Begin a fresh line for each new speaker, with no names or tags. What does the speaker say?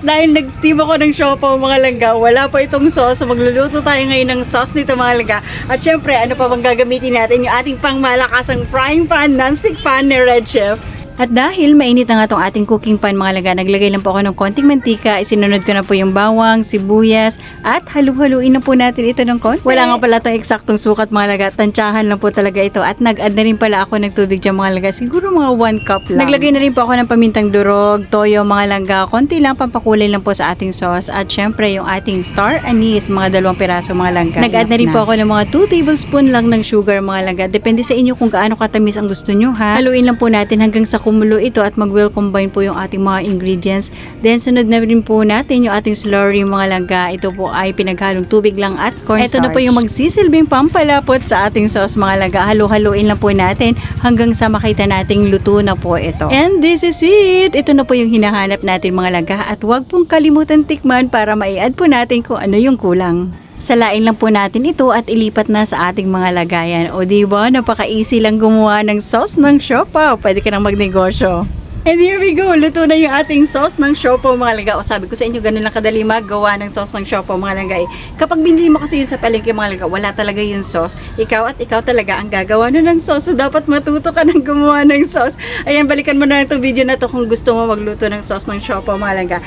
At dahil nag-steam ako ng siopaw mga langga, wala pa itong sauce. So magluluto tayo ngayon ng sauce nito mga langga. At syempre, ano pa bang gagamitin natin? Yung ating pangmalakasang frying pan, non-stick pan ni Red Chef. At dahil mainit na nga itong ating cooking pan mga langga, naglagay lang po ako ng konting mantika, isinunod ko na po yung bawang, sibuyas, at halu-haluin na po natin ito ng konti. Wala nga pala itong eksaktong sukat mga langga, tansyahan lang po talaga ito. At nag-add na rin pala ako ng tubig dyan mga langga, siguro mga 1 cup lang. Naglagay na rin po ako ng pamintang durog, toyo mga langga, konti lang pampakulay lang po sa ating sauce. At syempre yung ating star anise, mga 2 piraso mga langga. Nag-add na rin po ako ng mga 2 tablespoon lang ng sugar mga langga. Depende sa inyo kung gaano katamis ang gusto nyo ha. Haluin lang po natin hanggang sa kumulo ito at mag-well combine po yung ating mga ingredients. Then sunod na rin po natin yung ating slurry mga langga. Ito po ay pinaghalong tubig lang at cornstarch. Ito na po yung magsisilbing pampalapot sa ating sauce mga langga. Halu-haluin lang po natin hanggang sa makita nating luto na po ito. And this is it! Ito na po yung hinahanap natin mga langga at huwag pong kalimutan tikman para mai-add po natin kung ano yung kulang. Salain lang po natin ito at ilipat na sa ating mga lagayan. O diba, napaka-easy lang gumawa ng sauce ng siopaw. Pwede ka nang magnegosyo. And here we go, luto na yung ating sauce ng siopaw mga langga. O sabi ko sa inyo, ganun lang kadali maggawa ng sauce ng siopaw mga langga. Kapag binili mo kasi yun sa palengke mga langga, wala talaga yung sauce. Ikaw at ikaw talaga ang gagawa nun ng sauce. So dapat matuto ka ng gumawa ng sauce. Ayan, balikan mo na itong video na to kung gusto mo magluto ng sauce ng siopaw mga langga.